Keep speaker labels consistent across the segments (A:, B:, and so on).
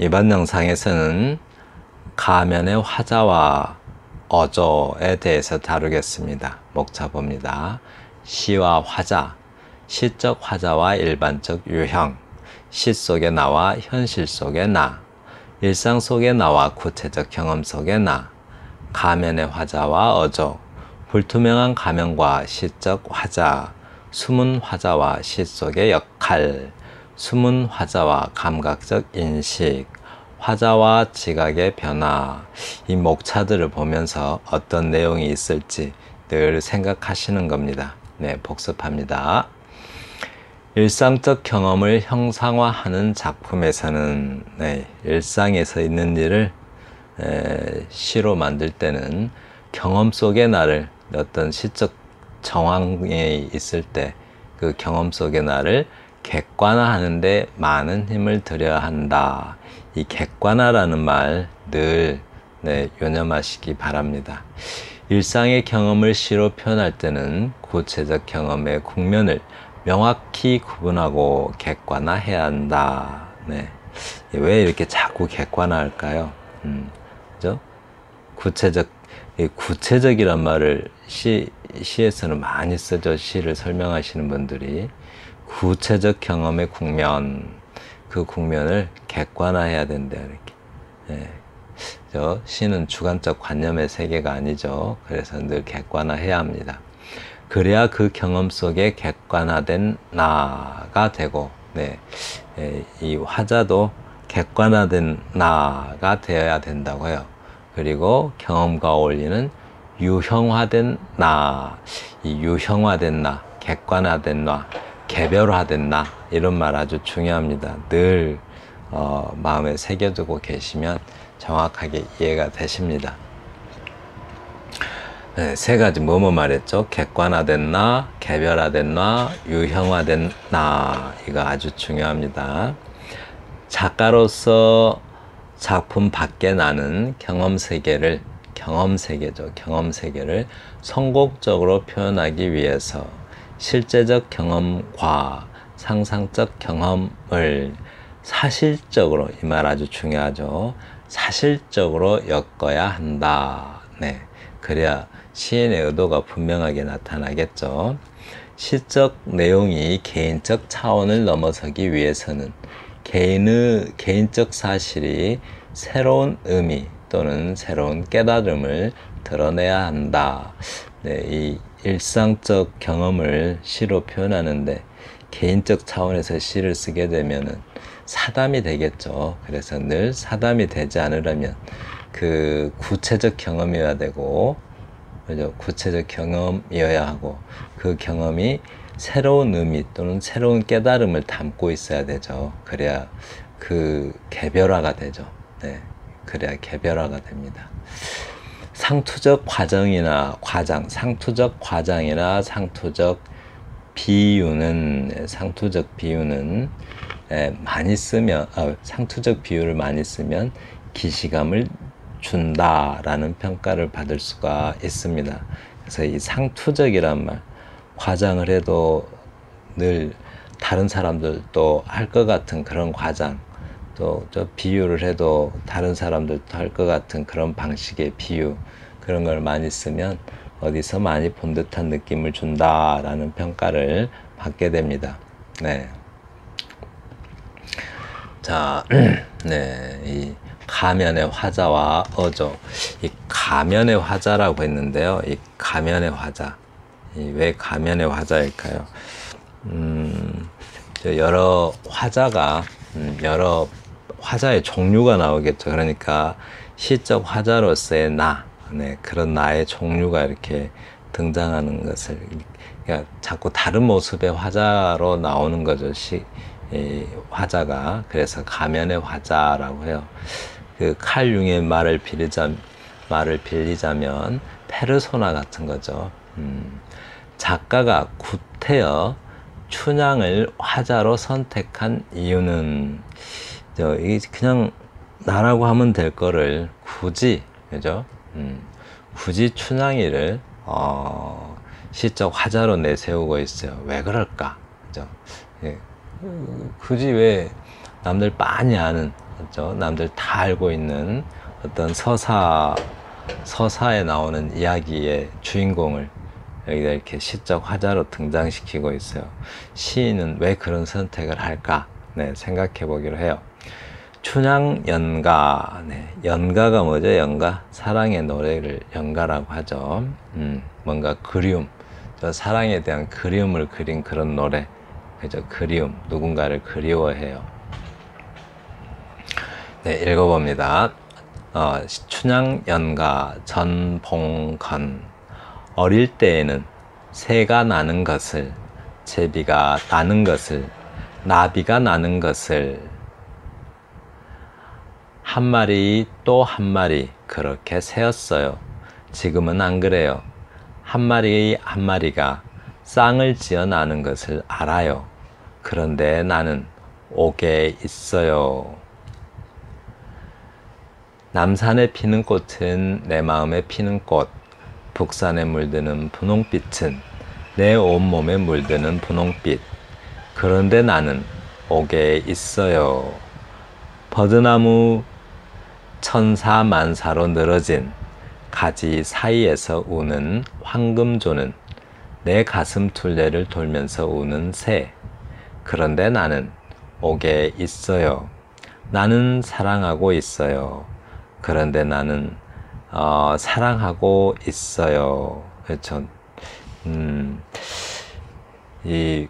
A: 이번 영상에서는 가면의 화자와 어조에 대해서 다루겠습니다. 목차 봅니다. 시와 화자, 시적 화자와 일반적 유형, 시 속의 나와 현실 속의 나, 일상 속의 나와 구체적 경험 속의 나, 가면의 화자와 어조, 불투명한 가면과 시적 화자, 숨은 화자와 시 속의 역할, 숨은 화자와 감각적 인식, 화자와 지각의 변화, 이 목차들을 보면서 어떤 내용이 있을지 늘 생각하시는 겁니다. 네, 복습합니다. 일상적 경험을 형상화하는 작품에서는 일상에서 있는 일을 시로 만들 때는 경험 속의 나를 어떤 시적 정황에 있을 때 그 경험 속의 나를 객관화하는데 많은 힘을 들여야 한다. 이 객관화라는 말 늘 유념하시기 바랍니다. 일상의 경험을 시로 표현할 때는 구체적 경험의 국면을 명확히 구분하고 객관화해야 한다. 왜 이렇게 자꾸 객관화할까요? 그죠? 구체적이란 말을 시에서는 많이 쓰죠. 시를 설명하시는 분들이. 구체적 경험의 국면, 그 국면을 객관화해야 된다. 이렇게. 시는 주관적 관념의 세계가 아니죠. 그래서 늘 객관화해야 합니다. 그래야 그 경험 속에 객관화된 나가 되고, 이 화자도 객관화된 나가 되어야 된다고요. 그리고 경험과 어울리는 유형화된 나, 이 유형화된 나, 객관화된 나, 개별화된 나, 이런 말 아주 중요합니다. 늘 마음에 새겨두고 계시면 정확하게 이해가 되십니다. 세 가지 뭐뭐 말했죠? 객관화된 나, 개별화된 나, 유형화된 나, 이거 아주 중요합니다. 작가로서 작품 밖에 나는 경험 세계를 성공적으로 표현하기 위해서 실제적 경험과 상상적 경험을 사실적으로, 이 말 아주 중요하죠. 사실적으로 엮어야 한다. 그래야 시인의 의도가 분명하게 나타나겠죠. 시적 내용이 개인적 차원을 넘어서기 위해서는 개인적 사실이 새로운 의미 또는 새로운 깨달음을 드러내야 한다. 이 일상적 경험을 시로 표현하는데 개인적 차원에서 시를 쓰게 되면은 사담이 되겠죠. 그래서 늘 사담이 되지 않으려면 그 구체적 경험이어야 되고, 그죠? 구체적 경험이어야 하고, 그 경험이 새로운 의미 또는 새로운 깨달음을 담고 있어야 되죠. 그래야 그 개별화가 되죠. 그래야 개별화가 됩니다. 상투적 과정이나 상투적 비유는 많이 쓰면, 상투적 비유를 많이 쓰면 기시감을 준다라는 평가를 받을 수가 있습니다. 그래서 이 상투적이란 말, 과장을 해도 늘 다른 사람들도 할 것 같은 그런 과장, 또 저 비유를 해도 다른 사람들도 할 것 같은 그런 방식의 비유, 그런 걸 많이 쓰면 어디서 많이 본 듯한 느낌을 준다라는 평가를 받게 됩니다. 자, 이 가면의 화자와 어조, 이 가면의 화자라고 했는데요. 이 가면의 화자, 왜 가면의 화자일까요? 여러 화자가 여러 화자의 종류가 나오겠죠. 그러니까 시적 화자로서의 나, 그런 나의 종류가 이렇게 등장하는 것을, 그러니까 자꾸 다른 모습의 화자로 나오는 거죠. 화자가. 그래서 가면의 화자라고 해요. 그 칼융의 말을 빌리자면 페르소나 같은 거죠. 작가가 구태여 춘향을 화자로 선택한 이유는, 이게 그냥 나라고 하면 될 거를 굳이, 그죠? 굳이 춘향이를 시적 화자로 내세우고 있어요. 왜 그럴까? 그죠? 굳이 왜 남들 많이 아는 그렇죠? 남들 다 알고 있는 어떤 서사에 나오는 이야기의 주인공을 여기다 이렇게 시적 화자로 등장시키고 있어요. 시인은 왜 그런 선택을 할까? 네, 생각해 보기로 해요. 춘향연가. 네, 연가가 뭐죠? 연가? 사랑의 노래를 연가라고 하죠. 뭔가 그리움, 저 사랑에 대한 그리움을 그린 그런 노래. 그죠? 그리움, 누군가를 그리워해요. 네, 읽어봅니다. 춘향연가 전봉건. 어릴 때에는 새가 나는 것을, 제비가 나는 것을, 나비가 나는 것을 한 마리 또 한 마리 그렇게 세었어요. 지금은 안 그래요. 한 마리 한 마리가 쌍을 지어 나는 것을 알아요. 그런데 나는 옥에 있어요. 남산에 피는 꽃은 내 마음에 피는 꽃, 북산에 물드는 분홍빛은 내 온몸에 물드는 분홍빛. 그런데 나는 옥에 있어요. 버드나무 천사만사로 늘어진 가지 사이에서 우는 황금조는 내 가슴 둘레를 돌면서 우는 새. 그런데 나는 옥에 있어요. 나는 사랑하고 있어요. 그런데 나는 사랑하고 있어요. 그렇죠. 이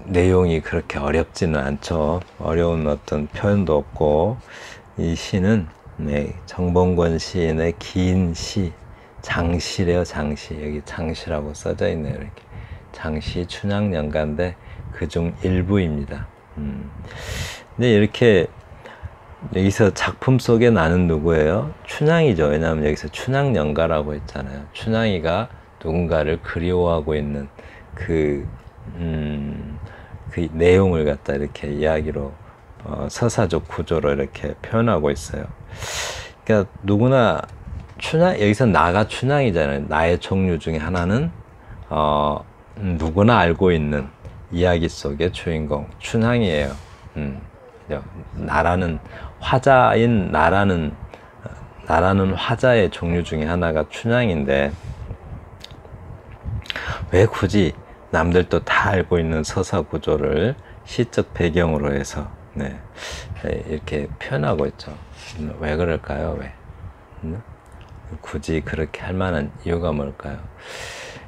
A: 내용이 그렇게 어렵지는 않죠. 어려운 어떤 표현도 없고, 이 시는 정봉권 시인의 긴 시, 장시래요. 장시. 여기 장시라고 써져 있네요. 이렇게 장시 춘향연가인데 그중 일부입니다. 근데 이렇게 여기서 작품 속에 나는 누구예요? 춘향이죠. 왜냐하면 여기서 춘향연가라고 했잖아요. 춘향이가 누군가를 그리워하고 있는 그 내용을 갖다 이렇게 이야기로 서사적 구조로 이렇게 표현하고 있어요. 그러니까 누구나 여기서 나가 춘향이잖아요. 나의 종류 중에 하나는 누구나 알고 있는 이야기 속의 주인공 춘향이에요. 나라는 화자인 나라는 화자의 종류 중에 하나가 춘향인데, 왜 굳이 남들도 다 알고 있는 서사 구조를 시적 배경으로 해서 이렇게 표현하고 있죠. 왜 그럴까요? 왜? 굳이 그렇게 할 만한 이유가 뭘까요?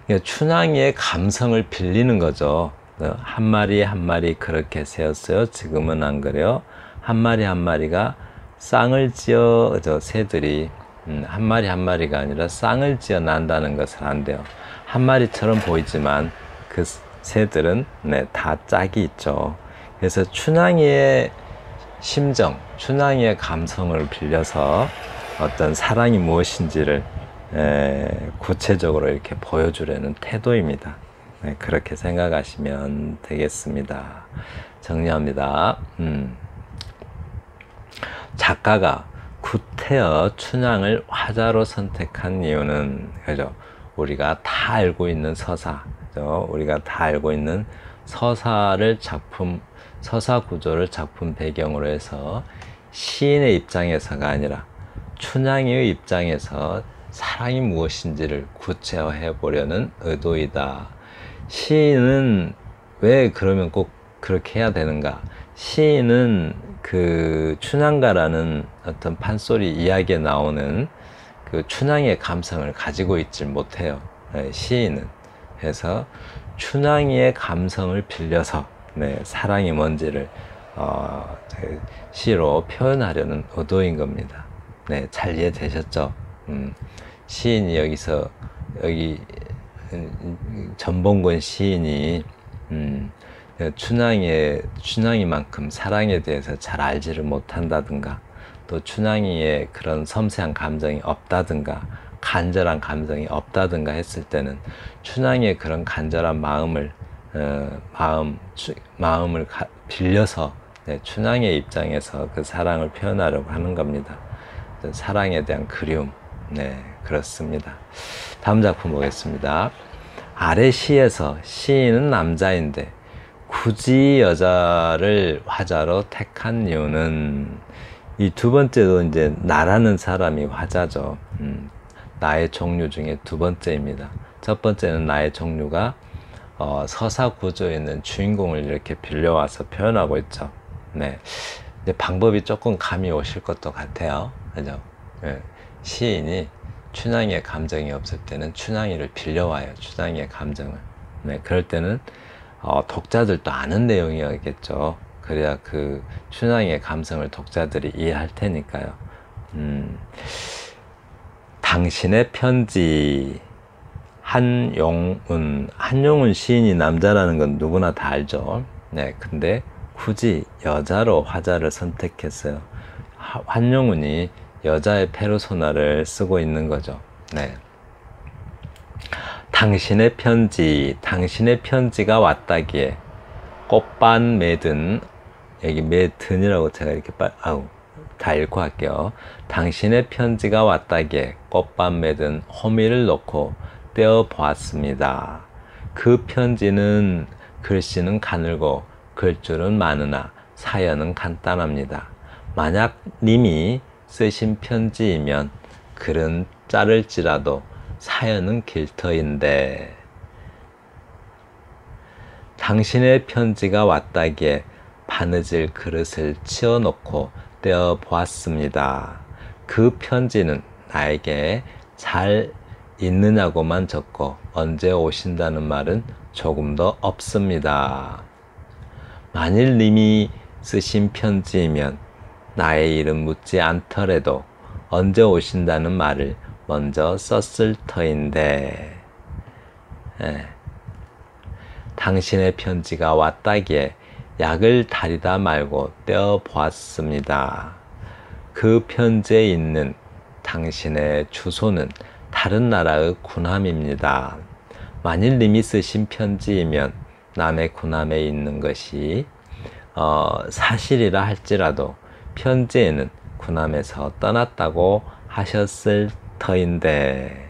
A: 그러니까 춘향이의 감성을 빌리는 거죠. 한 마리 한 마리 그렇게 세었어요. 지금은 안 그래요. 한 마리 한 마리가 쌍을 지어, 새들이 한 마리 한 마리가 아니라 쌍을 지어 난다는 것을 안돼요. 한 마리처럼 보이지만 그 새들은 다 짝이 있죠. 그래서 춘향이의 심정, 춘향이의 감성을 빌려서 어떤 사랑이 무엇인지를 구체적으로 이렇게 보여주려는 태도입니다. 그렇게 생각하시면 되겠습니다. 정리합니다. 작가가 구태여 춘향을 화자로 선택한 이유는, 그죠? 우리가 다 알고 있는 서사, 그죠? 우리가 다 알고 있는 서사를 서사 구조를 작품 배경으로 해서 시인의 입장에서가 아니라 춘향이의 입장에서 사랑이 무엇인지를 구체화해 보려는 의도이다. 시인은 왜 그러면 꼭 그렇게 해야 되는가? 시인은 그 춘향가라는 어떤 판소리 이야기에 나오는 그 춘향이의 감성을 가지고 있지 못해요. 시인은. 그래서 춘향이의 감성을 빌려서 사랑이 뭔지를 시로 표현하려는 의도인 겁니다. 잘 이해되셨죠? 시인이 여기 전봉권 시인이 춘향이만큼 사랑에 대해서 잘 알지를 못한다든가, 또 춘향이의 그런 섬세한 감정이 없다든가, 간절한 감정이 없다든가 했을 때는 춘향이의 그런 간절한 마음을 빌려서 춘향이의 입장에서 그 사랑을 표현하려고 하는 겁니다. 사랑에 대한 그리움. 그렇습니다. 다음 작품 보겠습니다. 아래 시에서 시인은 남자인데 굳이 여자를 화자로 택한 이유는, 이 두 번째도 이제 나라는 사람이 화자죠. 나의 종류 중에 두 번째입니다. 첫 번째는 나의 종류가 서사 구조에 있는 주인공을 이렇게 빌려와서 표현하고 있죠. 네. 근데 방법이 조금 감이 오실 것도 같아요. 그죠? 네. 시인이 춘향이의 감정이 없을 때는 춘향이를 빌려와요. 춘향이의 감정을. 네. 그럴 때는 독자들도 아는 내용이었겠죠. 그래야 그 춘향이의 감성을 독자들이 이해할 테니까요. 당신의 편지. 한용운 시인이 남자라는 건 누구나 다 알죠. 네, 근데 굳이 여자로 화자를 선택했어요. 한용운이 여자의 페르소나를 쓰고 있는 거죠. 네. 당신의 편지, 당신의 편지가 왔다기에 꽃반 매든, 여기 매든이라고 제가 이렇게 다 읽고 할게요. 당신의 편지가 왔다기에 꽃반 매든 호미를 놓고 떼어 보았습니다. 그 편지는 글씨는 가늘고 글줄은 많으나 사연은 간단합니다. 만약 님이 쓰신 편지이면 글은 자를지라도 사연은 길터인데, 당신의 편지가 왔다기에 바느질 그릇을 치워놓고 떼어 보았습니다. 그 편지는 나에게 잘 있느냐고만 적고 언제 오신다는 말은 조금도 없습니다. 만일 님이 쓰신 편지이면 나의 이름 묻지 않더라도 언제 오신다는 말을 먼저 썼을 터인데, 당신의 편지가 왔다기에 약을 다리다 말고 떼어 보았습니다. 그 편지에 있는 당신의 주소는 다른 나라의 군함입니다. 만일 님이 쓰신 편지이면 남의 군함에 있는 것이 사실이라 할지라도 편지에는 군함에서 떠났다고 하셨을 터인데,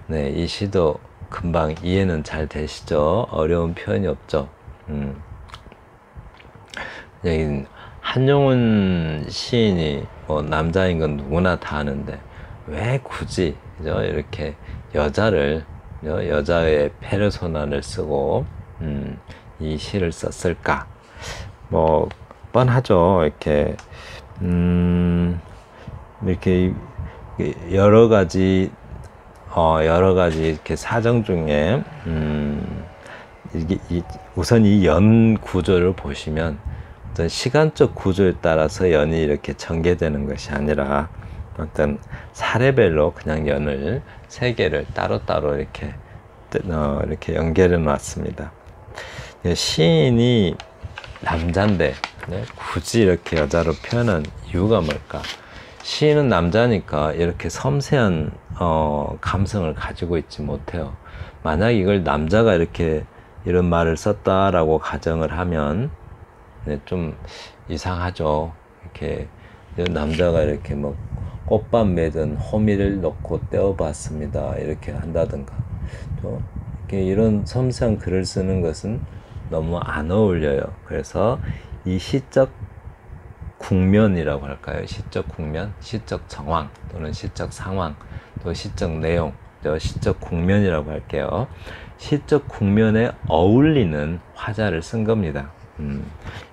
A: 네, 이 시도 금방 이해는 잘 되시죠? 어려운 표현이 없죠? 여기 한용운 시인이 뭐 남자인 건 누구나 다 아는데 왜 굳이 이렇게 여자의 페르소나를 쓰고 이 시를 썼을까? 뭐 뻔하죠. 이렇게 여러 가지 이렇게 사정 중에 우선 이 연 구조를 보시면 어떤 시간적 구조에 따라서 연이 이렇게 전개되는 것이 아니라 어떤 사례별로 그냥 연을 세 개를 따로따로 이렇게 연결해 놨습니다. 시인이 남자인데 굳이 이렇게 여자로 표현한 이유가 뭘까? 시인은 남자니까 이렇게 섬세한 감성을 가지고 있지 못해요. 만약 이걸 남자가 이런 말을 썼다라고 가정을 하면 좀 이상하죠. 이렇게 남자가 이렇게 뭐 꽃밤 매든 호미를 넣고 떼어봤습니다 이렇게 한다든가, 또 이런 섬세한 글을 쓰는 것은 너무 안 어울려요. 그래서 이 시적 국면이라고 할까요? 시적 국면, 시적 정황 또는 시적 상황, 또 시적 내용, 또 시적 국면이라고 할게요. 시적 국면에 어울리는 화자를 쓴 겁니다.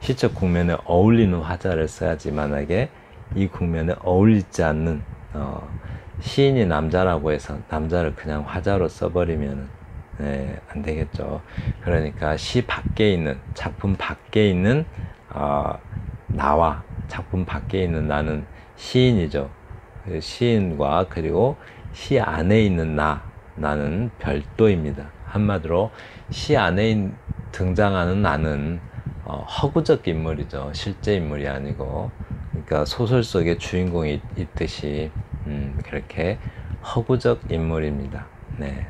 A: 시적 국면에 어울리는 화자를 써야지, 만약에 이 국면에 어울리지 않는 시인이 남자라고 해서 남자를 그냥 화자로 써버리면 안 되겠죠. 그러니까 시 밖에 있는, 작품 밖에 있는 나와 작품 밖에 있는 나는 시인이죠. 시인과 그리고 시 안에 있는 나는 별도입니다. 한마디로 시 안에 등장하는 나는 허구적 인물이죠. 실제 인물이 아니고, 그러니까 소설 속에 주인공이 있듯이 그렇게 허구적 인물입니다. 네.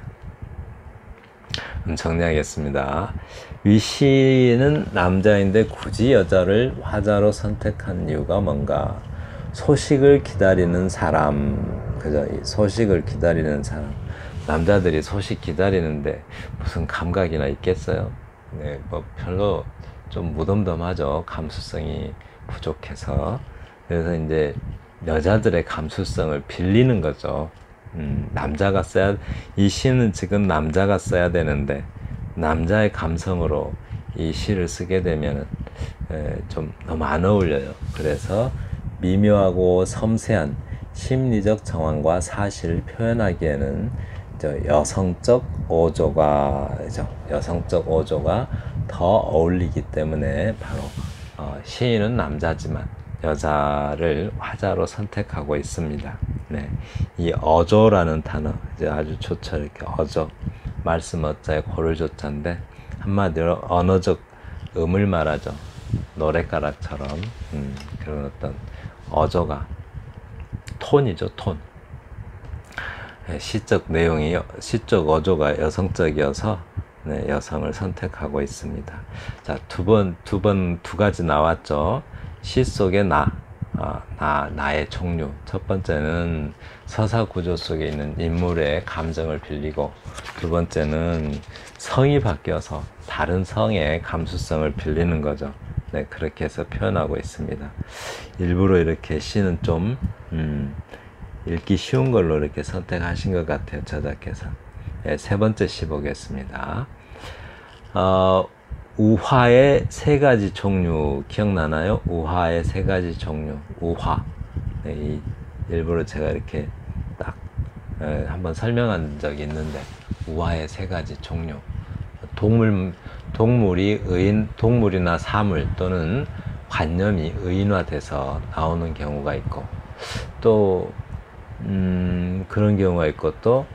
A: 정리하겠습니다. 위 시인은 남자인데 굳이 여자를 화자로 선택한 이유가 뭔가? 소식을 기다리는 사람, 그죠? 소식을 기다리는 사람. 남자들이 소식 기다리는데 무슨 감각이나 있겠어요? 네, 뭐 별로 좀 무덤덤하죠. 감수성이 부족해서. 그래서 이제 여자들의 감수성을 빌리는 거죠. 남자가 써야, 이 시는 지금 남자가 써야 되는데 남자의 감성으로 이 시를 쓰게 되면 좀 너무 안 어울려요. 그래서 미묘하고 섬세한 심리적 정황과 사실을 표현하기에는 여성적 어조가 더 어울리기 때문에 바로 시인은 남자지만 여자를 화자로 선택하고 있습니다. 네, 이 어조라는 단어 이제 아주 좋죠. 이렇게 어조, 말씀 어자에 고를 조자인데 한마디로 언어적 음을 말하죠. 노랫가락처럼 그런 어떤 어조가 톤이죠. 톤. 시적 내용이, 시적 어조가 여성적이어서 네, 여성을 선택하고 있습니다. 자, 두 가지 나왔죠. 시 속의 나의 종류. 첫 번째는 서사 구조 속에 있는 인물의 감정을 빌리고, 두 번째는 성이 바뀌어서 다른 성의 감수성을 빌리는 거죠. 네, 그렇게 해서 표현하고 있습니다. 일부러 이렇게 시는 좀 읽기 쉬운 걸로 이렇게 선택하신 것 같아요, 저자께서. 네, 세 번째 시 보겠습니다. 우화의 세 가지 종류 기억나나요? 우화의 세 가지 종류. 우화. 네, 일부러 제가 이렇게 딱 한번 설명한 적이 있는데, 우화의 세 가지 종류. 동물이나 사물 또는 관념이 의인화돼서 나오는 경우가 있고, 또 그런 경우가 있고, 또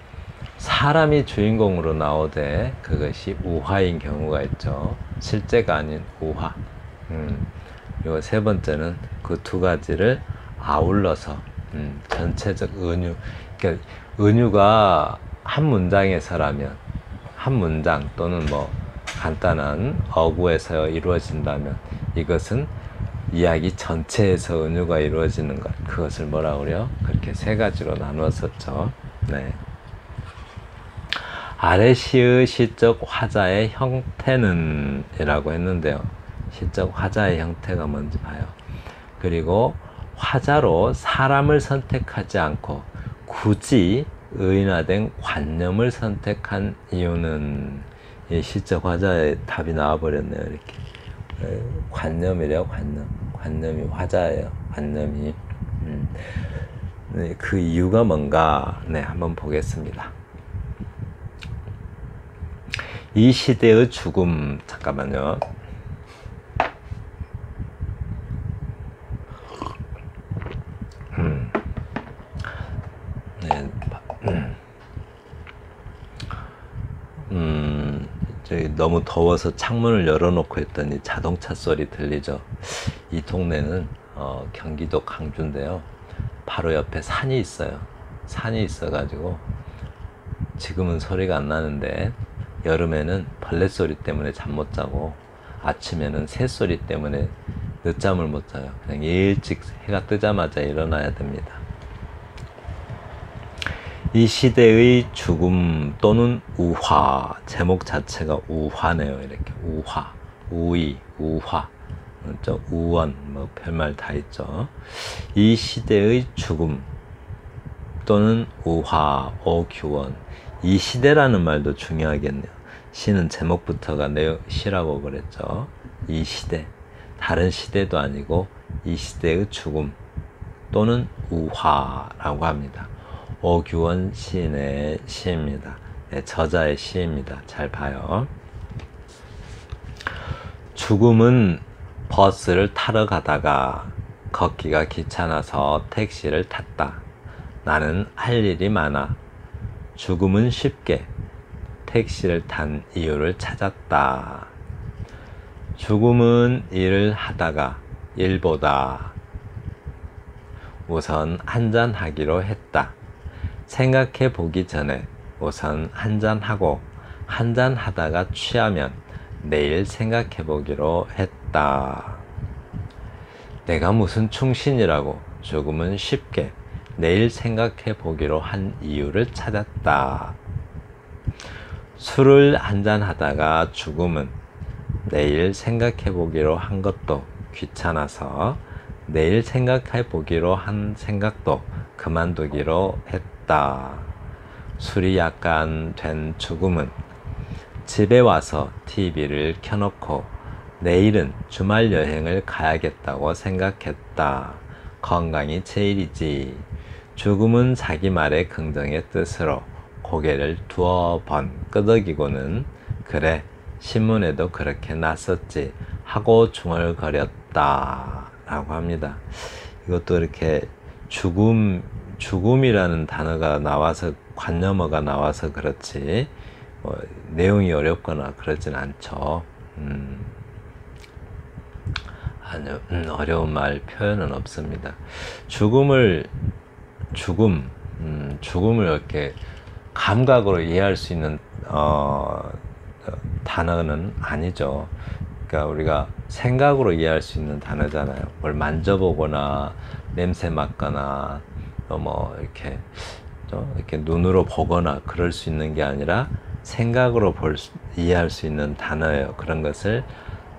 A: 사람이 주인공으로 나오되 그것이 우화인 경우가 있죠. 실제가 아닌 우화. 그리고 세 번째는 그 두 가지를 아울러서 전체적 은유. 그러니까 은유가 한 문장에서라면, 한 문장 또는 뭐 간단한 어구에서 이루어진다면, 이것은 이야기 전체에서 은유가 이루어지는 것, 그것을 뭐라고 그래요? 그렇게 세 가지로 나누었었죠. 네. 아래 시의 시적 화자의 형태는 이라고 했는데요. 시적 화자의 형태가 뭔지 봐요. 그리고 화자로 사람을 선택하지 않고 굳이 의인화된 관념을 선택한 이유는, 이 시적 화자의 답이 나와버렸네요. 이렇게 관념이래요. 관념이 화자예요. 관념이. 네, 그 이유가 뭔가, 네, 한번 보겠습니다. 이 시대의 죽음. 잠깐만요. 네. 저기 너무 더워서 창문을 열어놓고 했더니 자동차 소리 들리죠. 이 동네는 경기도 강주인데요. 바로 옆에 산이 있어요. 산이 있어가지고 지금은 소리가 안 나는데, 여름에는 벌레 소리 때문에 잠 못 자고, 아침에는 새 소리 때문에 늦잠을 못 자요. 그냥 일찍 해가 뜨자마자 일어나야 됩니다. 이 시대의 죽음 또는 우화. 제목 자체가 우화네요. 이렇게 우화, 우이, 우화, 우원, 뭐 별말 다 있죠. 이 시대의 죽음 또는 우화, 오규원. 이 시대라는 말도 중요하겠네요. 시는 제목부터가 시라고 그랬죠. 이 시대, 다른 시대도 아니고 이 시대의 죽음 또는 우화라고 합니다. 오규원 시인의 시입니다. 네, 저자의 시입니다. 잘 봐요. 죽음은 버스를 타러 가다가 걷기가 귀찮아서 택시를 탔다. 나는 할 일이 많아. 죽음은 쉽게 택시를 탄 이유를 찾았다. 죽음은 일을 하다가 일보다 우선 한잔하기로 했다. 생각해 보기 전에 우선 한잔하고, 한잔하다가 취하면 내일 생각해 보기로 했다. 내가 무슨 충신이라고 죽음은 쉽게 내일 생각해 보기로 한 이유를 찾았다. 술을 한잔하다가 죽음은 내일 생각해 보기로 한 것도 귀찮아서 내일 생각해 보기로 한 생각도 그만두기로 했다. 술이 약간 된 죽음은 집에 와서 TV를 켜놓고 내일은 주말 여행을 가야겠다고 생각했다. 건강이 제일이지. 죽음은 자기 말의 긍정의 뜻으로 고개를 두어 번 끄덕이고는 그래 신문에도 그렇게 났었지 하고 중얼거렸다 라고 합니다. 이것도 이렇게 죽음이라는 단어가 나와서 관념어가 나와서 그렇지 내용이 어렵거나 그러진 않죠. 아니요, 어려운 말 표현은 없습니다. 죽음을 이렇게 감각으로 이해할 수 있는 단어는 아니죠. 그러니까 우리가 생각으로 이해할 수 있는 단어잖아요. 뭘 만져보거나 냄새 맡거나 또 뭐 이렇게 눈으로 보거나 그럴 수 있는 게 아니라 생각으로 이해할 수 있는 단어예요. 그런 것을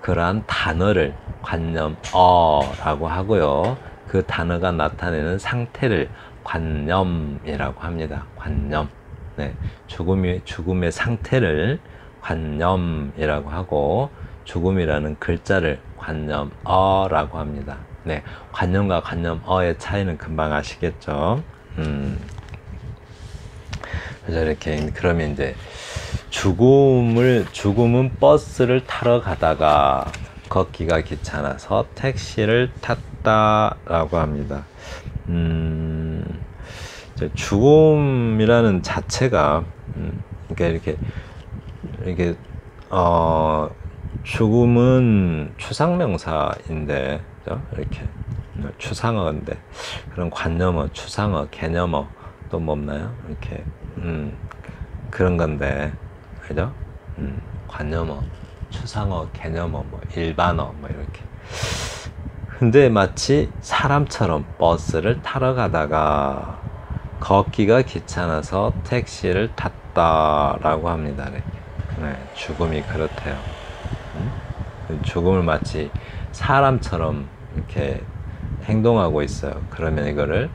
A: 그러한 단어를 관념어라고 하고요. 그 단어가 나타내는 상태를 관념이라고 합니다. 관념. 네, 죽음의 상태를 관념이라고 하고 죽음이라는 글자를 관념어라고 합니다. 네, 관념과 관념어의 차이는 금방 아시겠죠? 그래서 이렇게 그러면 이제 죽음은 버스를 타러 가다가 걷기가 귀찮아서 택시를 탔다라고 합니다. 죽음이라는 자체가 그러니까 이렇게 죽음은 추상명사인데 이렇게 추상어인데 그런 관념어, 추상어, 개념어 또 뭐 없나요? 이렇게 그런 건데 그죠? 관념어, 추상어, 개념어, 뭐 일반어 뭐 이렇게. 근데 마치 사람처럼 버스를 타러 가다가 걷기가 귀찮아서 택시를 탔다라고 합니다. 이렇게. 네, 죽음이 그렇대요. 죽음을 마치 사람처럼 이렇게 행동하고 있어요. 그러면 이거를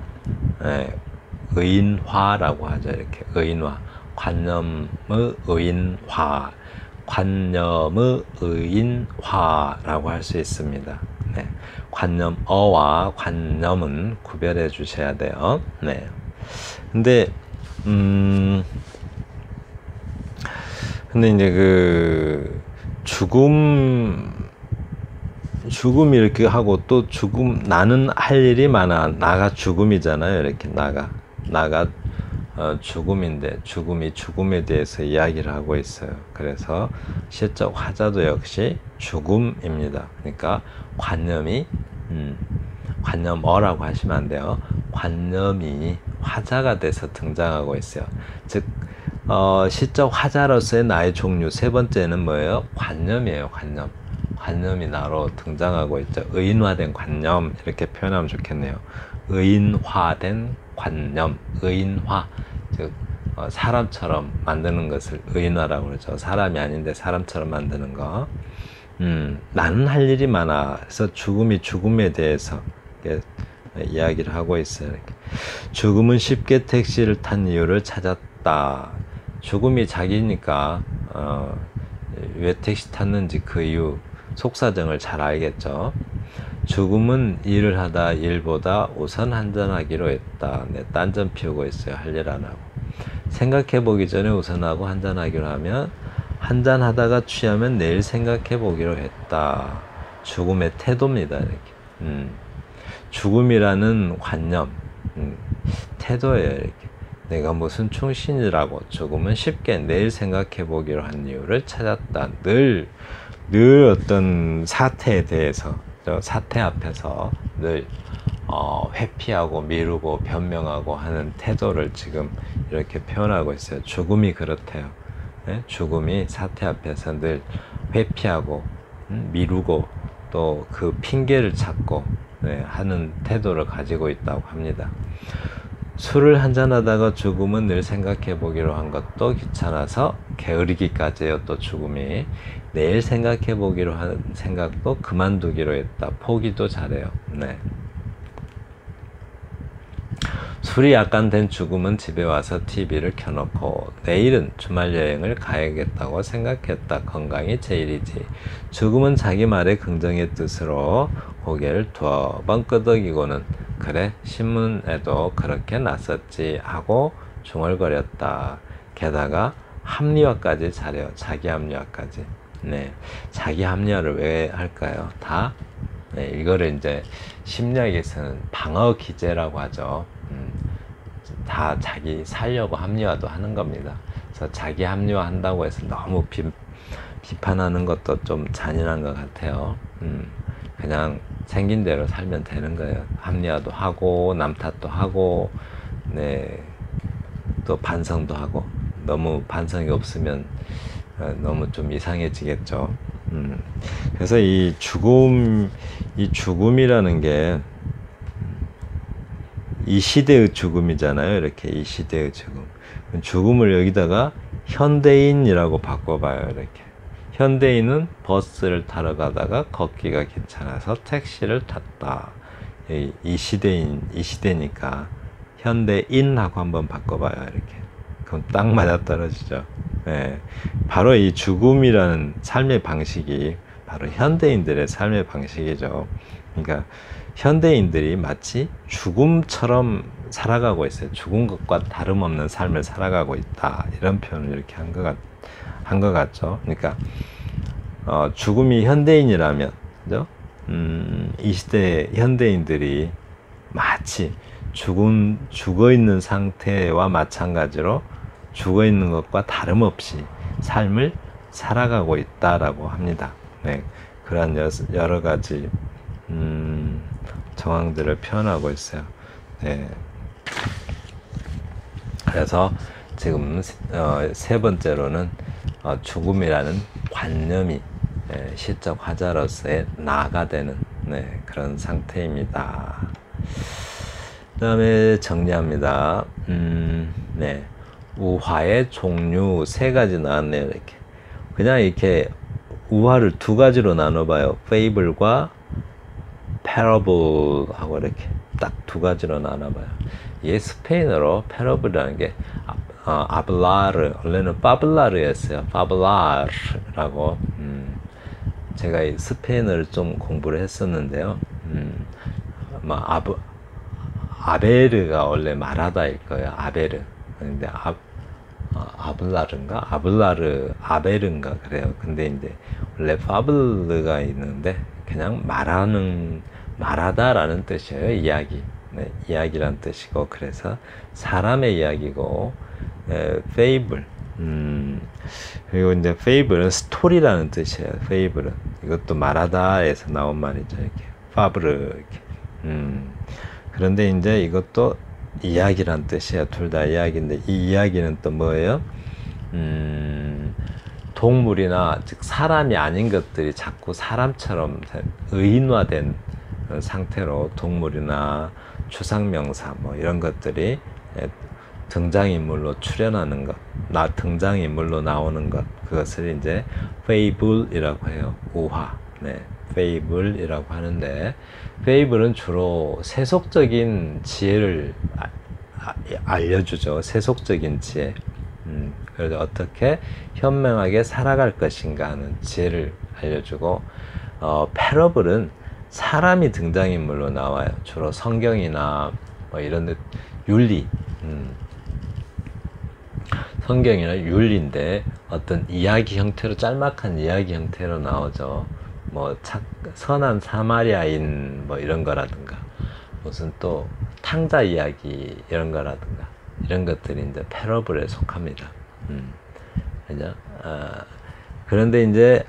A: 의인화라고 하죠. 이렇게 의인화, 관념의 의인화, 관념의 의인화라고 할 수 있습니다. 네, 관념어와 관념은 구별해 주셔야 돼요. 네. 근데 이제 그 죽음이 이렇게 하고 또 나는 할 일이 많아. 나가 죽음이잖아요. 이렇게 나가 죽음인데 죽음에 대해서 이야기를 하고 있어요. 그래서 시적 화자도 역시 죽음입니다. 그러니까 관념어라고 하시면 안 돼요. 관념이 화자가 돼서 등장하고 있어요. 즉 시적 화자로서의 나의 종류 세 번째는 뭐예요? 관념이에요. 관념이 나로 등장하고 있죠. 의인화된 관념 이렇게 표현하면 좋겠네요. 의인화된 관념, 의인화, 즉 사람처럼 만드는 것을 의인화라고 그러죠. 사람이 아닌데 사람처럼 만드는 거. 나는 할 일이 많아. 그래서 죽음에 대해서 이야기를 하고 있어요. 이렇게. 죽음은 쉽게 택시를 탄 이유를 찾았다. 죽음이 자기니까 왜 택시 탔는지 그 이유 속사정을 잘 알겠죠. 죽음은 일을 하다 일보다 우선 한잔하기로 했다. 네, 딴전 피우고 있어요. 할 일 안 하고. 생각해 보기 전에 우선하고 한잔하기로 하면 한잔하다가 취하면 내일 생각해 보기로 했다. 죽음의 태도입니다. 이렇게. 죽음이라는 관념, 태도예요. 이렇게. 내가 무슨 충신이라고 죽음은 쉽게 내일 생각해 보기로 한 이유를 찾았다. 늘 어떤 사태에 대해서 사태 앞에서 늘 회피하고 미루고 변명하고 하는 태도를 지금 이렇게 표현하고 있어요. 죽음이 그렇대요. 네? 죽음이 사태 앞에서 늘 회피하고 미루고 또 그 핑계를 찾고 하는 태도를 가지고 있다고 합니다. 술을 한잔하다가 죽음은 늘 생각해 보기로 한 것도 귀찮아서 게으르기까지예요. 또 죽음이 내일 생각해 보기로 한 생각도 그만두기로 했다. 포기도 잘해요. 네. 술이 약간 된 죽음은 집에 와서 TV를 켜놓고 내일은 주말 여행을 가야겠다고 생각했다. 건강이 제일이지. 죽음은 자기 말의 긍정의 뜻으로 고개를 두어 번 끄덕이고는 그래 신문에도 그렇게 났었지 하고 중얼거렸다. 게다가 합리화까지 잘해요. 자기 합리화까지. 네, 자기 합리화를 왜 할까요? 다 네, 이거를 이제 심리학에서는 방어 기제라고 하죠. 다 자기 살려고 합리화도 하는 겁니다. 그래서 자기 합리화 한다고 해서 너무 비판하는 것도 좀 잔인한 것 같아요. 그냥 생긴 대로 살면 되는 거예요. 합리화도 하고 남 탓도 하고 네, 또 반성도 하고. 너무 반성이 없으면 너무 좀 이상해지겠죠. 그래서 이 죽음이라는 게 이 시대의 죽음이잖아요. 이렇게 이 시대의 죽음. 죽음을 여기다가 현대인이라고 바꿔봐요. 이렇게. 현대인은 버스를 타러 가다가 걷기가 귀찮아서 택시를 탔다. 이 시대니까 현대인하고 한번 바꿔봐요. 이렇게. 그럼 딱 맞아떨어지죠. 네. 바로 이 죽음이라는 삶의 방식이 바로 현대인들의 삶의 방식이죠. 그러니까 현대인들이 마치 죽음처럼 살아가고 있어요. 죽은 것과 다름없는 삶을 살아가고 있다. 이런 표현을 이렇게 한 것 같죠. 그러니까 죽음이 현대인이라면, 그죠? 이 시대 현대인들이 마치 죽어 있는 상태와 마찬가지로 죽어 있는 것과 다름없이 삶을 살아가고 있다라고 합니다. 네, 그러한 여러 가지 정황들을 표현하고 있어요. 네. 그래서 지금 세 번째로는 죽음이라는 관념이 시적 화자로서의 나가 되는 그런 상태입니다. 그 다음에 정리합니다. 네. 우화의 종류 세 가지 나왔네요. 이렇게 그냥 이렇게 우화를 두 가지로 나눠봐요. fable과 parable하고 이렇게 딱 두 가지로 나눠봐요. 이게 스페인어로 parable이라는 게 아블라르, 원래는 파블라르였어요. 파블라르라고. 제가 이 스페인어를 좀 공부를 했었는데요. 아베르가 원래 말하다일 거예요. 아베르. 근데 아블라르인가? 아베르인가 그래요. 근데 이제 원래 파블르가 있는데 그냥 말하다라는 뜻이에요. 이야기. 네, 이야기란 뜻이고, 그래서 사람의 이야기고, 페이블. 그리고 이제 fable은 스토리라는 뜻이에요. fable은 이것도 말하다에서 나온 말이죠. 이렇게 파브르 이렇게. 그런데 이제 이것도 이야기란 뜻이에요. 둘 다 이야기인데 이 이야기는 또 뭐예요? 동물이나 즉 사람이 아닌 것들이 자꾸 사람처럼 의인화된 상태로 동물이나 추상명사 뭐 이런 것들이 등장인물로 출연하는 것, 등장인물로 나오는 것, 그것을 이제 fable이라고 해요. 우화. 네, fable이라고 하는데, fable은 주로 세속적인 지혜를 알려주죠. 세속적인 지혜. 그래서 어떻게 현명하게 살아갈 것인가 하는 지혜를 알려주고, parable은 사람이 등장인물로 나와요. 주로 성경이나 뭐 이런 윤리, 성경이나 윤리인데 어떤 이야기 형태로, 짤막한 이야기 형태로 나오죠. 뭐 선한 사마리아인 뭐 이런 거라든가, 무슨 또 탕자 이야기 이런 거라든가, 이런 것들이 이제 패러블에 속합니다. 그죠? 그런데 이제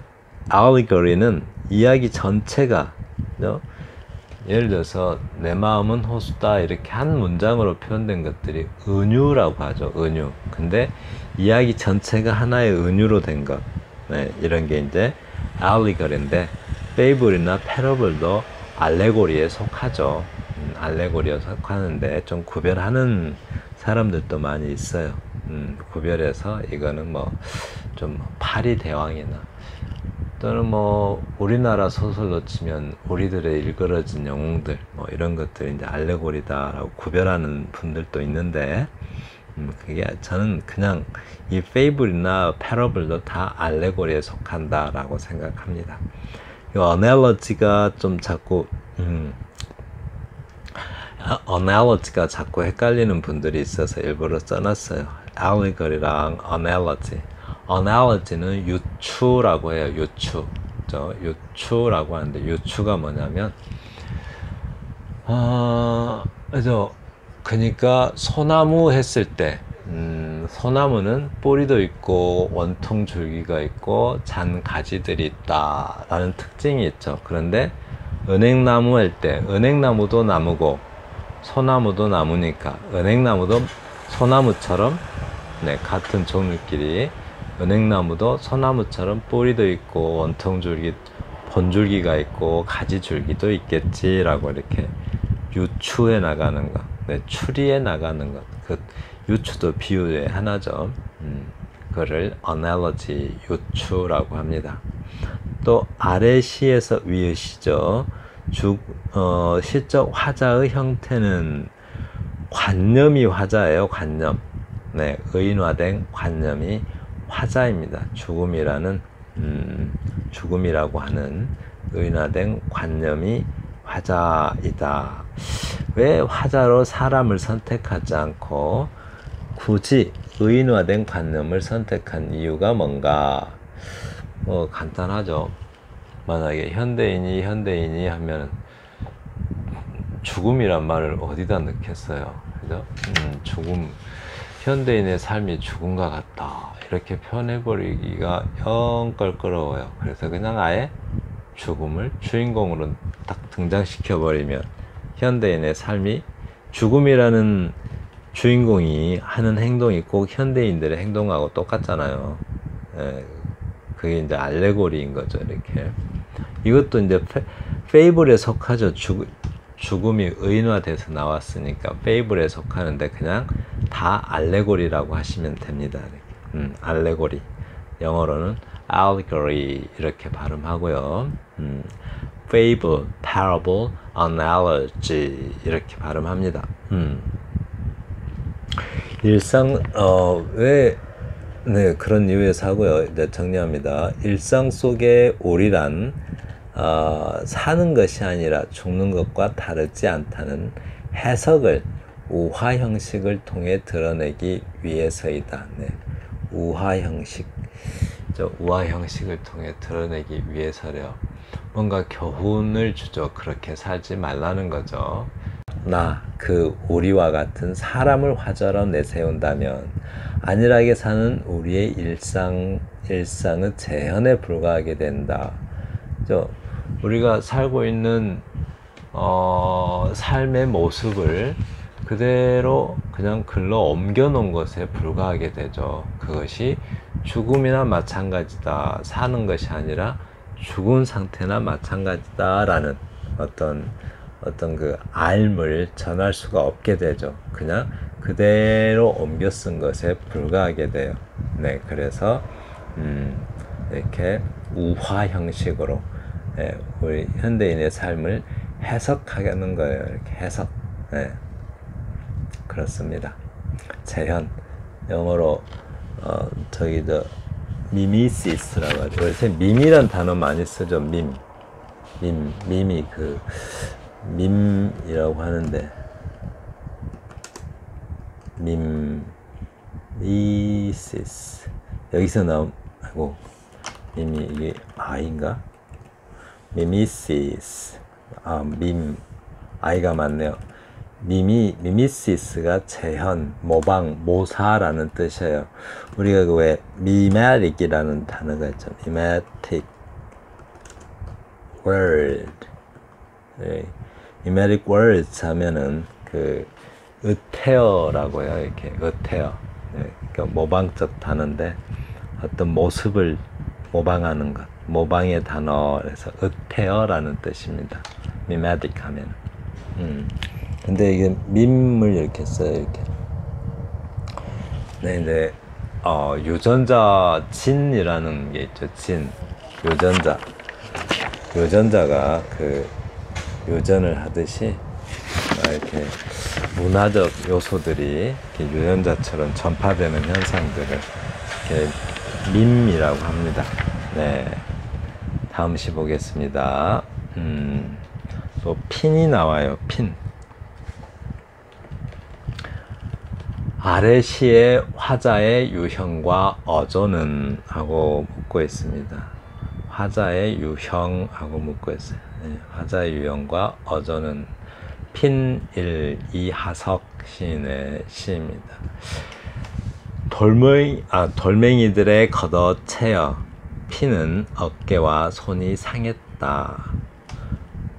A: allegory는 이야기 전체가, 그죠? 예를 들어서 내 마음은 호수다 이렇게 한 문장으로 표현된 것들이 은유라고 하죠. 은유. 근데 이야기 전체가 하나의 은유로 된 것, 네, 이런 게 이제 allegory인데, fable이나 parable도 알레고리에 속하죠. 알레고리에 속하는데 좀 구별하는 사람들도 많이 있어요. 구별해서 이거는 뭐 좀 파리 대왕이나 또는 뭐 우리나라 소설로 치면 우리들의 일그러진 영웅들 뭐 이런 것들이 이제 알레고리다라고 구별하는 분들도 있는데 그게 저는 그냥 이 페이블이나 패러블도 다 알레고리에 속한다라고 생각합니다. 이 어널러지가 좀 자꾸 어널러지가 자꾸 헷갈리는 분들이 있어서 일부러 써놨어요. 알레고리랑 어널러지. 어널러지는 유추라고 해요. 유추라고 하는데 유추가 뭐냐면 그러니까 소나무 했을 때 소나무는 뿌리도 있고 원통 줄기가 있고 잔 가지들이 있다라는 특징이 있죠. 그런데 은행나무 할 때 은행나무도 나무고 소나무도 나무니까 은행나무도 소나무처럼 같은 종류끼리 은행나무도 소나무처럼 뿌리도 있고 원통 줄기 본줄기가 있고 가지 줄기도 있겠지라고 이렇게 유추해 나가는 것, 추리해 나가는 것. 그 유추도 비유의 하나죠. 그거를 analogy, 유추라고 합니다. 또 아래 시에서 위의 시죠. 시적 화자의 형태는 관념이 화자예요. 관념. 의인화된 관념이 화자입니다. 죽음이라고 하는 의인화된 관념이 화자이다. 왜 화자로 사람을 선택하지 않고 굳이 의인화된 관념을 선택한 이유가 뭔가? 뭐 간단하죠. 만약에 현대인이 하면 죽음이란 말을 어디다 넣겠어요? 그죠? 죽음, 현대인의 삶이 죽음과 같다 이렇게 표현해버리기가 영 껄끄러워요. 그래서 그냥 아예 죽음을 주인공으로 딱 등장시켜버리면 현대인의 삶이 죽음이라는 주인공이 하는 행동이 꼭 현대인들의 행동하고 똑같잖아요. 그게 이제 알레고리인 거죠. 이렇게 이것도 이제 페이블에 속하죠. 죽음이 의인화돼서 나왔으니까 페이블에 속하는데 그냥 다 알레고리라고 하시면 됩니다. 알레고리, 영어로는 allegory 이렇게 발음하고요. fable, parable, analogy 이렇게 발음합니다. 일상 왜 그런 이유에서 하고요. 이제 정리합니다. 일상 속의 오리란 사는 것이 아니라 죽는 것과 다르지 않다는 해석을 우화 형식을 통해 드러내기 위해서이다. 우화 형식. 우화 형식을 통해 드러내기 위해서래요. 뭔가 교훈을 주죠. 그렇게 살지 말라는 거죠. 그 오리와 같은 사람을 화자로 내세운다면 안일하게 사는 우리의 일상의 재현에 불과하게 된다. 우리가 살고 있는 삶의 모습을 그대로 그냥 글로 옮겨 놓은 것에 불과하게 되죠. 그것이 죽음이나 마찬가지다. 사는 것이 아니라 죽은 상태나 마찬가지다라는 어떤 그 알을 전할 수가 없게 되죠. 그냥 그대로 옮겨 쓴 것에 불과하게 돼요. 그래서 이렇게 우화 형식으로 우리 현대인의 삶을 해석하는 거예요. 이렇게 해석. 그렇습니다. 재현, 영어로 미미시스라고 하죠. 요새 밈이란 단어 많이 쓰죠. 밈이 밈이라고 하는데 미미시스 여기서 나오고 밈이 이게 아인가? 미미시스 아이가 맞네요. 미미시스가 재현, 모방, 모사라는 뜻이에요. 우리가 왜 mimetic이라는 단어가 있죠. mimetic word. mimetic words 하면은 의태어라고 해요. 이렇게 의태어. 그러니까 모방적 단어인데 어떤 모습을 모방하는 것. 모방의 단어에서 의태어라는 뜻입니다. mimetic 하면. 근데 이게 밈을 이렇게 써요. 이렇게. 이제 유전자 진이라는 게 있죠. 진. 요전자. 요전자가 그 요전을 하듯이 이렇게 문화적 요소들이 이렇게 요전자처럼 전파되는 현상들을 이렇게 밈이라고 합니다. 네. 다음 시 보겠습니다. 또 핀이 나와요. 핀. 아래 시의 화자의 유형과 어조는 하고 묻고 있습니다. 화자의 유형하고 묻고 있어요. 네, 화자의 유형과 어조는 핀1 이하석 시인의 시입니다. 돌멩이들의 걷어채어 피는 어깨와 손이 상했다.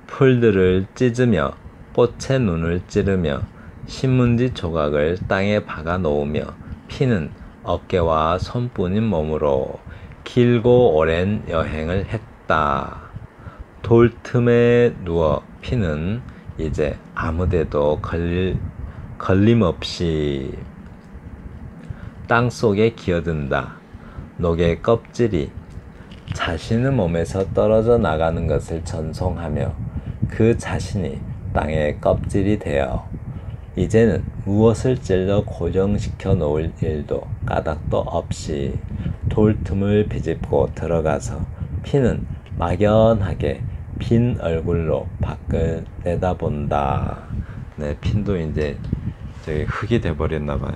A: 풀들을 찢으며 꽃의 눈을 찌르며 신문지 조각을 땅에 박아 놓으며 피는 어깨와 손뿐인 몸으로 길고 오랜 여행을 했다. 돌 틈에 누워 피는 이제 아무데도 걸림없이 땅속에 기어든다. 녹의 껍질이 자신의 몸에서 떨어져 나가는 것을 전송하며 그 자신이 땅의 껍질이 되어 이제는 무엇을 찔러 고정시켜 놓을 일도 까닭도 없이 돌틈을 비집고 들어가서 피는 막연하게 빈 얼굴로 밖을 내다본다. 네, 핀도 이제 저기 흙이 돼버렸나 봐요.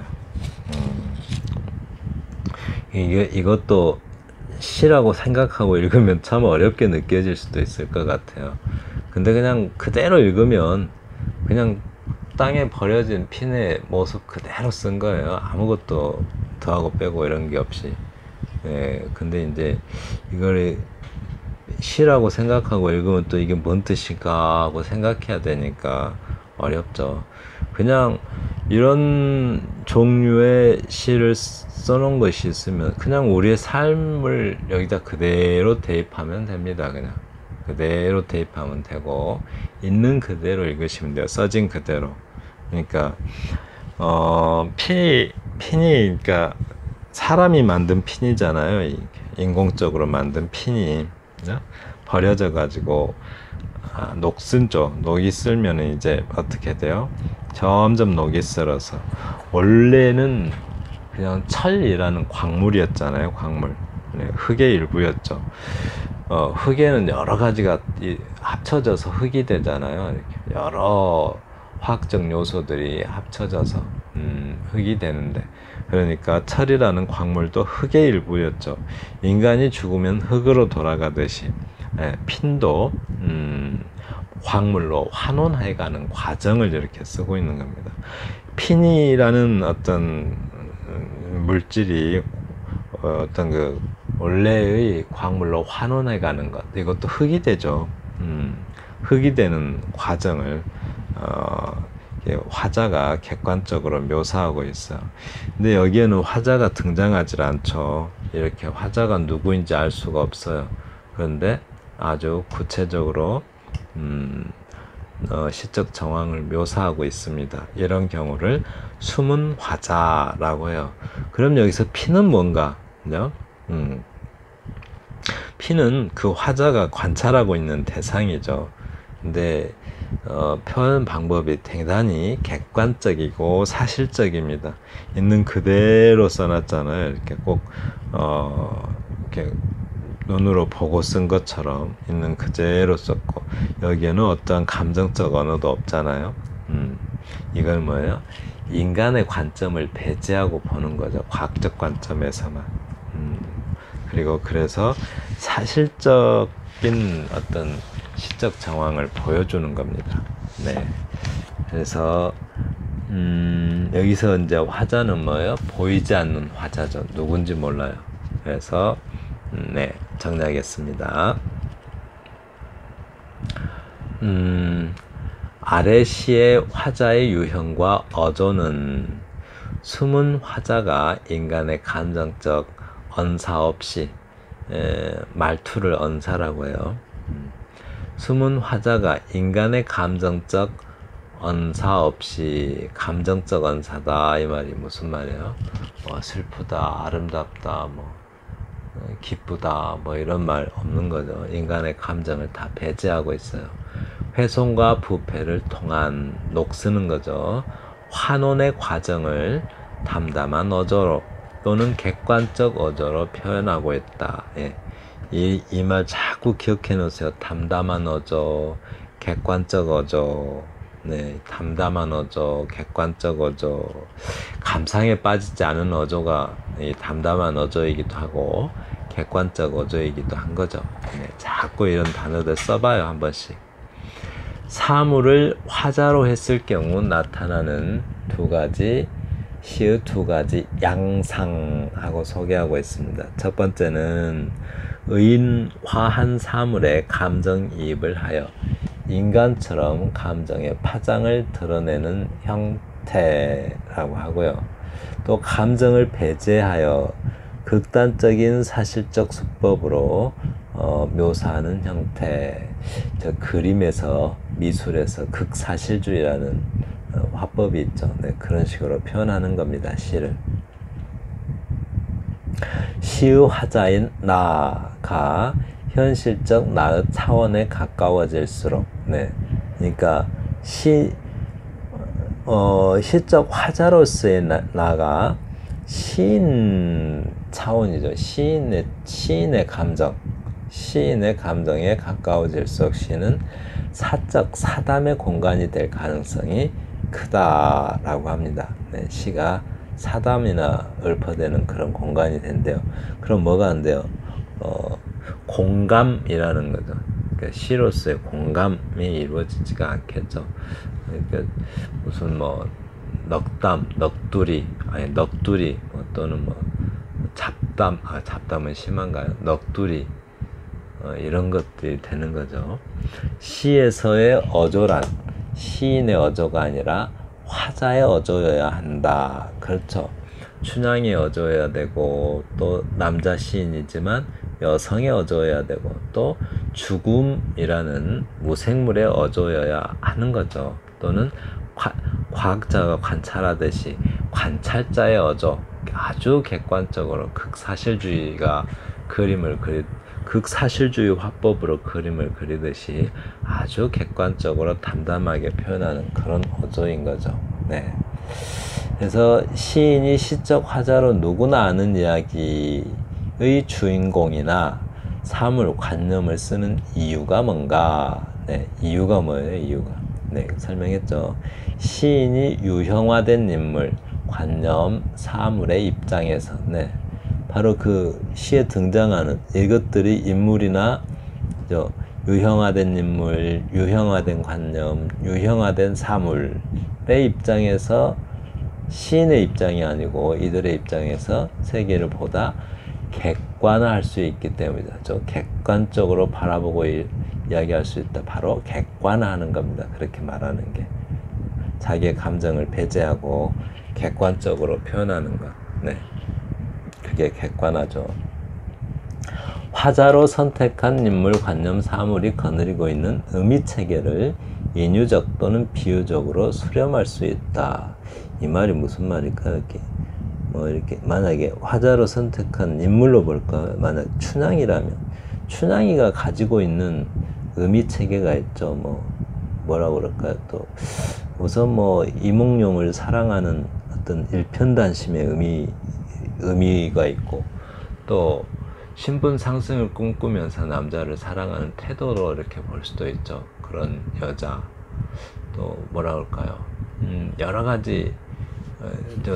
A: 이것도 시라고 생각하고 읽으면 참 어렵게 느껴질 수도 있을 것 같아요. 근데 그냥 그대로 읽으면 그냥 땅에 버려진 핀의 모습 그대로 쓴 거예요. 아무것도 더하고 빼고 이런 게 없이. 예, 근데 이제 이걸 시라고 생각하고 읽으면 또 이게 뭔 뜻일까 하고 생각해야 되니까 어렵죠. 그냥 이런 종류의 시를 써놓은 것이 있으면 그냥 우리의 삶을 여기다 그대로 대입하면 됩니다. 그냥 그대로 대입하면 되고 있는 그대로 읽으시면 돼요. 써진 그대로. 그러니까 핀이 그러니까 사람이 만든 핀이잖아요. 인공적으로 만든 핀이 버려져 가지고 녹슬죠. 녹이 쓸면 이제 어떻게 돼요? 점점 녹이 쓸어서 원래는 그냥 철이라는 광물이었잖아요. 광물. 네, 흙의 일부였죠. 흙에는 여러 가지가 합쳐져서 흙이 되잖아요. 이렇게 여러 화학적 요소들이 합쳐져서 흙이 되는데, 그러니까 철이라는 광물도 흙의 일부였죠. 인간이 죽으면 흙으로 돌아가듯이 핀도 광물로 환원해가는 과정을 이렇게 쓰고 있는 겁니다. 핀이라는 어떤 물질이 어떤 그 원래의 광물로 환원해가는 것, 이것도 흙이 되죠. 흙이 되는 과정을 화자가 객관적으로 묘사하고 있어요. 근데 여기에는 화자가 등장하지 않죠. 이렇게 화자가 누구인지 알 수가 없어요. 그런데 아주 구체적으로 시적 정황을 묘사하고 있습니다. 이런 경우를 숨은 화자라고 해요. 그럼 여기서 피는 뭔가? 피는 그 화자가 관찰하고 있는 대상이죠. 근데 표현 방법이 대단히 객관적이고 사실적입니다. 있는 그대로 써놨잖아요. 이렇게 꼭 이렇게 눈으로 보고 쓴 것처럼 있는 그대로 썼고, 여기에는 어떠한 감정적 언어도 없잖아요. 이걸 뭐예요? 인간의 관점을 배제하고 보는 거죠. 과학적 관점에서만. 그리고 그래서 사실적인 어떤 시적 정황을 보여주는 겁니다. 네. 그래서 여기서 이제 화자는 뭐예요? 보이지 않는 화자죠. 누군지 몰라요. 그래서 네, 정리하겠습니다. 아래 시의 화자의 유형과 어조는 숨은 화자가 인간의 감정적 언사 없이, 말투를 언사라고 해요. 숨은 화자가 인간의 감정적 언사 없이, 감정적 언사다 이 말이 무슨 말이에요? 슬프다, 아름답다, 기쁘다 뭐 이런 말 없는 거죠. 인간의 감정을 다 배제하고 있어요. 훼손과 부패를 통한 녹쓰는 거죠. 환원의 과정을 담담한 어조로 또는 객관적 어조로 표현하고 있다. 예. 이 말 자꾸 기억해 놓으세요. 담담한 어조, 객관적 어조, 네, 담담한 어조, 객관적 어조, 감상에 빠지지 않은 어조가 이 담담한 어조이기도 하고 객관적 어조이기도 한 거죠. 네, 자꾸 이런 단어들 써봐요 한 번씩. 사물을 화자로 했을 경우 나타나는 두 가지 시의 두 가지 양상하고 소개하고 있습니다. 첫 번째는 의인화한 사물에 감정이입을 하여 인간처럼 감정의 파장을 드러내는 형태라고 하고요. 또 감정을 배제하여 극단적인 사실적 수법으로 묘사하는 형태. 저 그림에서 미술에서 극사실주의라는 화법이 있죠. 네, 그런 식으로 표현하는 겁니다. 시를. 시의 화자인 나가 현실적 나의 차원에 가까워질수록, 네, 그러니까 시적 화자로서의 나가 시인 차원이죠. 시인의 감정에 가까워질수록 시는 사적 사담의 공간이 될 가능성이 크다라고 합니다. 네, 시가 사담이나 읊어대는 그런 공간이 된대요. 그럼 뭐가 안 돼요? 공감이라는 거죠. 그러니까 시로서의 공감이 이루어지지가 않겠죠. 그러니까 무슨 뭐 넋두리 또는 뭐 잡담은 심한가요? 넋두리 이런 것들이 되는 거죠. 시에서의 어조란 시인의 어조가 아니라 화자의 어조여야 한다. 그렇죠. 춘향의 어조여야 되고 또 남자 시인이지만 여성의 어조여야 되고 또 죽음이라는 무생물의 어조여야 하는 거죠. 또는 과학자가 관찰하듯이 관찰자의 어조, 아주 객관적으로 극사실주의가 극사실주의 화법으로 그림을 그리듯이 아주 객관적으로 담담하게 표현하는 그런 어조인 거죠. 네. 그래서 시인이 시적 화자로 누구나 아는 이야기의 주인공이나 사물, 관념을 쓰는 이유가 뭔가? 네, 이유가 뭐예요? 이유가. 네, 설명했죠. 시인이 유형화된 인물, 관념, 사물의 입장에서, 네, 바로 그 시에 등장하는 이것들이 인물이나 유형화된 인물, 유형화된 관념, 유형화된 사물의 입장에서 시인의 입장이 아니고 이들의 입장에서 세계를 보다 객관화할 수 있기 때문이죠. 객관적으로 바라보고 이야기할 수 있다. 바로 객관화하는 겁니다. 그렇게 말하는 게. 자기의 감정을 배제하고 객관적으로 표현하는 것. 네. 그게 객관화죠. 화자로 선택한 인물, 관념, 사물이 거느리고 있는 의미체계를 인유적 또는 비유적으로 수렴할 수 있다. 이 말이 무슨 말일까? 이렇게 만약에 화자로 선택한 인물로 볼까? 만약 춘향이라면 춘향이가 가지고 있는 의미체계가 있죠. 뭐라고 그럴까요? 또 우선 이몽룡을 사랑하는 어떤 일편단심의 의미가 있고 또 신분 상승을 꿈꾸면서 남자를 사랑하는 태도로 이렇게 볼 수도 있죠. 그런 여자. 또 뭐라 그럴까요? 여러 가지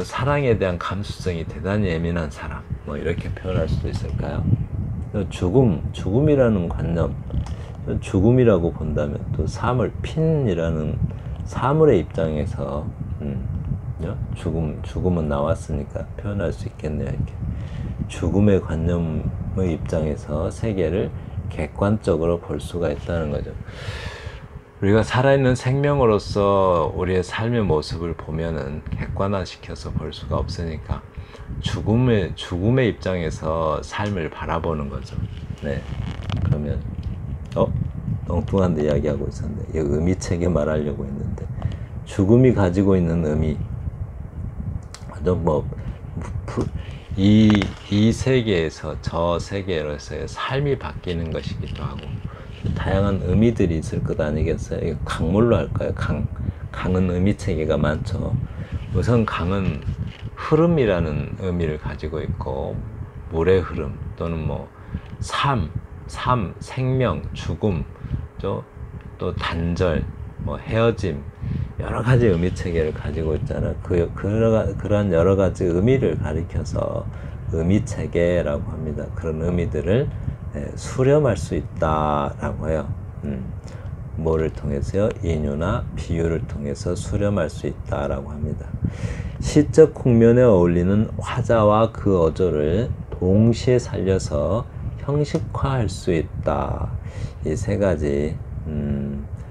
A: 사랑에 대한 감수성이 대단히 예민한 사람. 이렇게 표현할 수도 있을까요? 죽음이라는 관념. 죽음이라고 본다면 또 사물, 핀이라는 사물의 입장에서 죽음은 나왔으니까 표현할 수 있겠네요. 이렇게 죽음의 관념의 입장에서 세계를 객관적으로 볼 수가 있다는 거죠. 우리가 살아있는 생명으로서 우리의 삶의 모습을 보면은 객관화시켜서 볼 수가 없으니까 죽음의 입장에서 삶을 바라보는 거죠. 네. 그러면 엉뚱한 데 이야기하고 있었는데 의미체계 말하려고 했는데 죽음이 가지고 있는 의미 이 세계에서 저 세계로서의 삶이 바뀌는 것이기도 하고 다양한 의미들이 있을 것 아니겠어요? 이거 강물로 할까요? 강은 의미 체계가 많죠. 우선 강은 흐름이라는 의미를 가지고 있고 물의 흐름 또는 뭐 삶, 생명, 죽음, 또 단절, 뭐 헤어짐 여러 가지 의미 체계를 가지고 있잖아요. 그러한 여러 가지 의미를 가리켜서 의미 체계라고 합니다. 그런 의미들을 수렴할 수 있다라고 해요. 뭐를 통해서요? 인유나 비유를 통해서 수렴할 수 있다라고 합니다. 시적 국면에 어울리는 화자와 그 어조를 동시에 살려서 형식화할 수 있다. 이 세 가지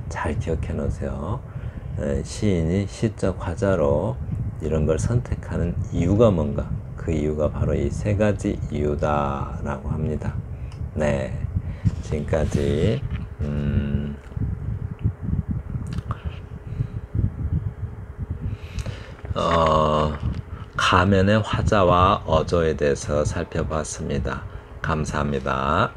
A: 잘 기억해 놓으세요. 시인이 시적 화자로 이런 걸 선택하는 이유가 뭔가? 그 이유가 바로 이 세 가지 이유다라고 합니다. 네, 지금까지 가면의 화자와 어조에 대해서 살펴봤습니다. 감사합니다.